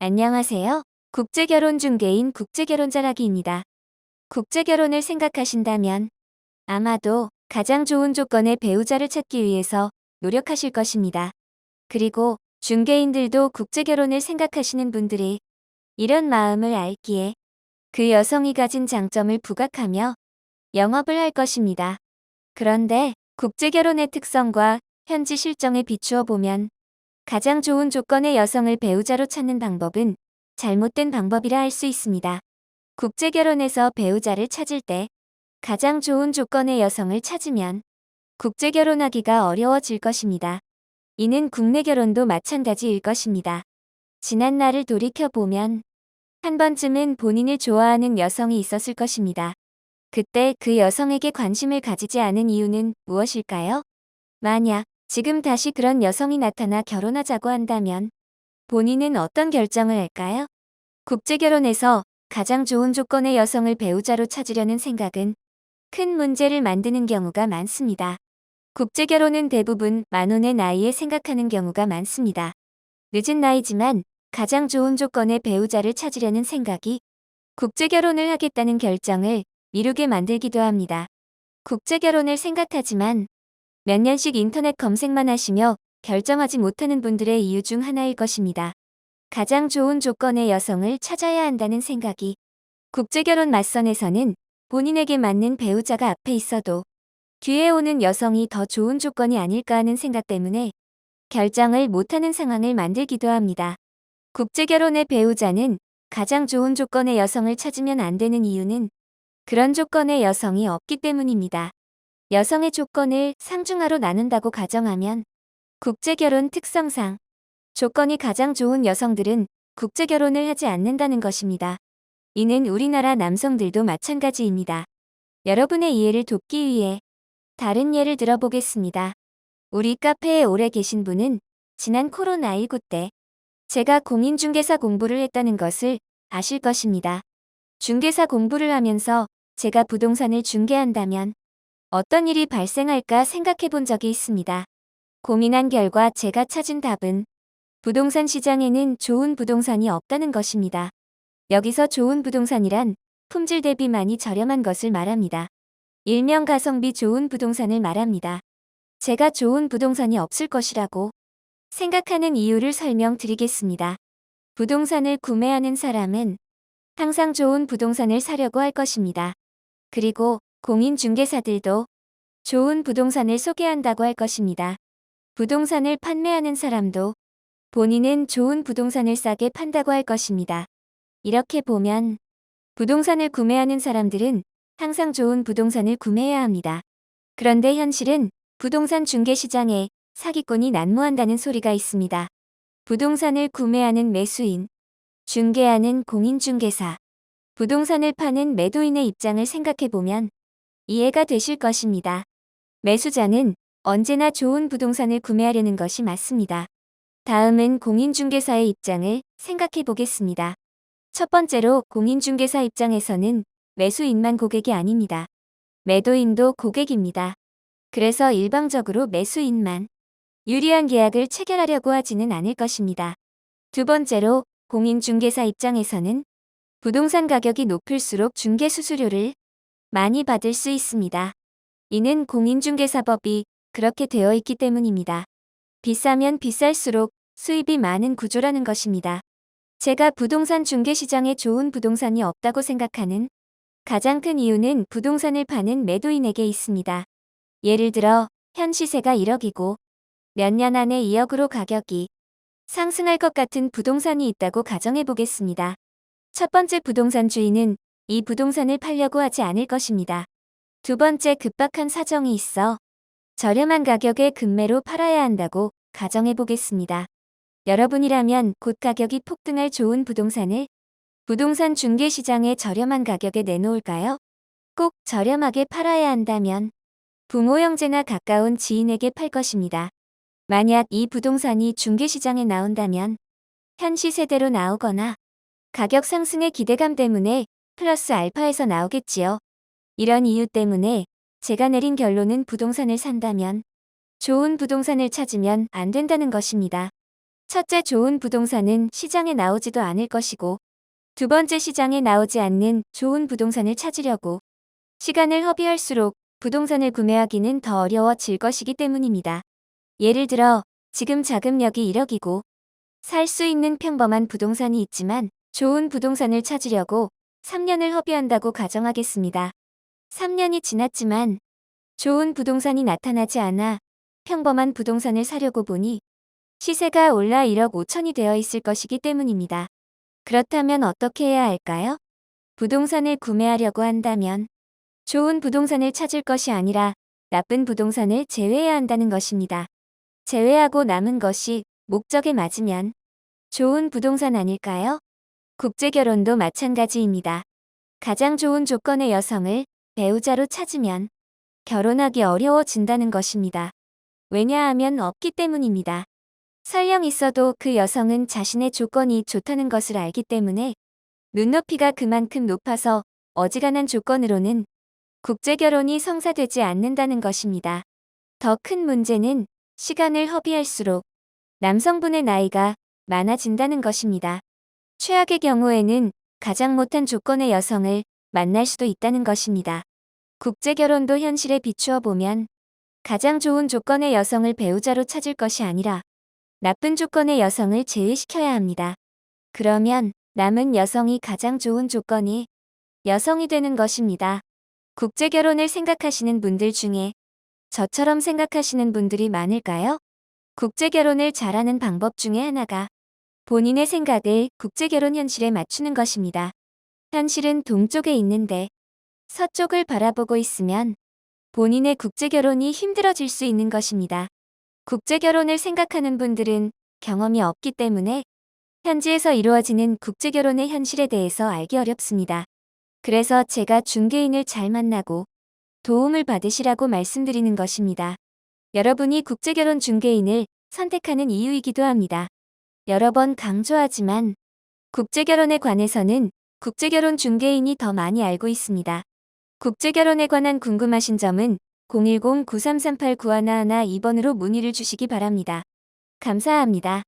안녕하세요. 국제결혼 중개인 국제결혼자라기입니다. 국제결혼을 생각하신다면 아마도 가장 좋은 조건의 배우자를 찾기 위해서 노력하실 것입니다. 그리고 중개인들도 국제결혼을 생각하시는 분들이 이런 마음을 알기에 그 여성이 가진 장점을 부각하며 영업을 할 것입니다. 그런데 국제결혼의 특성과 현지 실정에 비추어 보면 가장 좋은 조건의 여성을 배우자로 찾는 방법은 잘못된 방법이라 할 수 있습니다. 국제결혼에서 배우자를 찾을 때 가장 좋은 조건의 여성을 찾으면 국제결혼하기가 어려워질 것입니다. 이는 국내 결혼도 마찬가지일 것입니다. 지난 날을 돌이켜보면 한 번쯤은 본인을 좋아하는 여성이 있었을 것입니다. 그때 그 여성에게 관심을 가지지 않은 이유는 무엇일까요? 만약 지금 다시 그런 여성이 나타나 결혼하자고 한다면 본인은 어떤 결정을 할까요? 국제결혼에서 가장 좋은 조건의 여성을 배우자로 찾으려는 생각은 큰 문제를 만드는 경우가 많습니다. 국제결혼은 대부분 만혼의 나이에 생각하는 경우가 많습니다. 늦은 나이지만 가장 좋은 조건의 배우자를 찾으려는 생각이 국제결혼을 하겠다는 결정을 미루게 만들기도 합니다. 국제결혼을 생각하지만 몇 년씩 인터넷 검색만 하시며 결정하지 못하는 분들의 이유 중 하나일 것입니다. 가장 좋은 조건의 여성을 찾아야 한다는 생각이 국제결혼 맞선에서는 본인에게 맞는 배우자가 앞에 있어도 뒤에 오는 여성이 더 좋은 조건이 아닐까 하는 생각 때문에 결정을 못하는 상황을 만들기도 합니다. 국제결혼의 배우자는 가장 좋은 조건의 여성을 찾으면 안 되는 이유는 그런 조건의 여성이 없기 때문입니다. 여성의 조건을 상중하로 나눈다고 가정하면 국제결혼 특성상 조건이 가장 좋은 여성들은 국제결혼을 하지 않는다는 것입니다. 이는 우리나라 남성들도 마찬가지입니다. 여러분의 이해를 돕기 위해 다른 예를 들어보겠습니다. 우리 카페에 오래 계신 분은 지난 코로나19 때 제가 공인중개사 공부를 했다는 것을 아실 것입니다. 중개사 공부를 하면서 제가 부동산을 중개한다면 어떤 일이 발생할까 생각해 본 적이 있습니다. 고민한 결과 제가 찾은 답은 부동산 시장에는 좋은 부동산이 없다는 것입니다. 여기서 좋은 부동산이란 품질 대비 많이 저렴한 것을 말합니다. 일명 가성비 좋은 부동산을 말합니다. 제가 좋은 부동산이 없을 것이라고 생각하는 이유를 설명드리겠습니다. 부동산을 구매하는 사람은 항상 좋은 부동산을 사려고 할 것입니다. 그리고 공인중개사들도 좋은 부동산을 소개한다고 할 것입니다. 부동산을 판매하는 사람도 본인은 좋은 부동산을 싸게 판다고 할 것입니다. 이렇게 보면 부동산을 구매하는 사람들은 항상 좋은 부동산을 구매해야 합니다. 그런데 현실은 부동산 중개 시장에 사기꾼이 난무한다는 소리가 있습니다. 부동산을 구매하는 매수인, 중개하는 공인중개사, 부동산을 파는 매도인의 입장을 생각해보면 이해가 되실 것입니다. 매수자는 언제나 좋은 부동산을 구매하려는 것이 맞습니다. 다음은 공인중개사의 입장을 생각해 보겠습니다. 첫 번째로 공인중개사 입장에서는 매수인만 고객이 아닙니다. 매도인도 고객입니다. 그래서 일방적으로 매수인만 유리한 계약을 체결하려고 하지는 않을 것입니다. 두 번째로 공인중개사 입장에서는 부동산 가격이 높을수록 중개 수수료를 많이 받을 수 있습니다. 이는 공인중개사법이 그렇게 되어 있기 때문입니다. 비싸면 비쌀수록 수입이 많은 구조라는 것입니다. 제가 부동산 중개 시장에 좋은 부동산이 없다고 생각하는 가장 큰 이유는 부동산을 파는 매도인에게 있습니다. 예를 들어 현 시세가 1억이고 몇 년 안에 2억으로 가격이 상승할 것 같은 부동산이 있다고 가정해 보겠습니다. 첫 번째 부동산 주인은 이 부동산을 팔려고 하지 않을 것입니다. 두 번째 급박한 사정이 있어 저렴한 가격에 급매로 팔아야 한다고 가정해 보겠습니다. 여러분이라면 곧 가격이 폭등할 좋은 부동산을 부동산 중개 시장에 저렴한 가격에 내놓을까요? 꼭 저렴하게 팔아야 한다면 부모 형제나 가까운 지인에게 팔 것입니다. 만약 이 부동산이 중개 시장에 나온다면 현 시세대로 나오거나 가격 상승의 기대감 때문에 플러스 알파에서 나오겠지요. 이런 이유 때문에 제가 내린 결론은 부동산을 산다면 좋은 부동산을 찾으면 안 된다는 것입니다. 첫째, 좋은 부동산은 시장에 나오지도 않을 것이고, 두 번째, 시장에 나오지 않는 좋은 부동산을 찾으려고 시간을 허비할수록 부동산을 구매하기는 더 어려워질 것이기 때문입니다. 예를 들어 지금 자금력이 1억이고 살 수 있는 평범한 부동산이 있지만 좋은 부동산을 찾으려고 3년을 허비한다고 가정하겠습니다. 3년이 지났지만 좋은 부동산이 나타나지 않아 평범한 부동산을 사려고 보니 시세가 올라 1억 5천이 되어 있을 것이기 때문입니다. 그렇다면 어떻게 해야 할까요? 부동산을 구매하려고 한다면 좋은 부동산을 찾을 것이 아니라 나쁜 부동산을 제외해야 한다는 것입니다. 제외하고 남은 것이 목적에 맞으면 좋은 부동산 아닐까요? 국제결혼도 마찬가지입니다. 가장 좋은 조건의 여성을 배우자로 찾으면 결혼하기 어려워진다는 것입니다. 왜냐하면 없기 때문입니다. 설령 있어도 그 여성은 자신의 조건이 좋다는 것을 알기 때문에 눈높이가 그만큼 높아서 어지간한 조건으로는 국제결혼이 성사되지 않는다는 것입니다. 더 큰 문제는 시간을 허비할수록 남성분의 나이가 많아진다는 것입니다. 최악의 경우에는 가장 못한 조건의 여성을 만날 수도 있다는 것입니다. 국제결혼도 현실에 비추어 보면 가장 좋은 조건의 여성을 배우자로 찾을 것이 아니라 나쁜 조건의 여성을 제외시켜야 합니다. 그러면 남은 여성이 가장 좋은 조건의 여성이 되는 것입니다. 국제결혼을 생각하시는 분들 중에 저처럼 생각하시는 분들이 많을까요? 국제결혼을 잘하는 방법 중에 하나가 본인의 생각을 국제결혼 현실에 맞추는 것입니다. 현실은 동쪽에 있는데 서쪽을 바라보고 있으면 본인의 국제결혼이 힘들어질 수 있는 것입니다. 국제결혼을 생각하는 분들은 경험이 없기 때문에 현지에서 이루어지는 국제결혼의 현실에 대해서 알기 어렵습니다. 그래서 제가 중개인을 잘 만나고 도움을 받으시라고 말씀드리는 것입니다. 여러분이 국제결혼 중개인을 선택하는 이유이기도 합니다. 여러 번 강조하지만 국제결혼에 관해서는 국제결혼 중개인이 더 많이 알고 있습니다. 국제결혼에 관한 궁금하신 점은 010-9338-9111 2번으로 문의를 주시기 바랍니다. 감사합니다.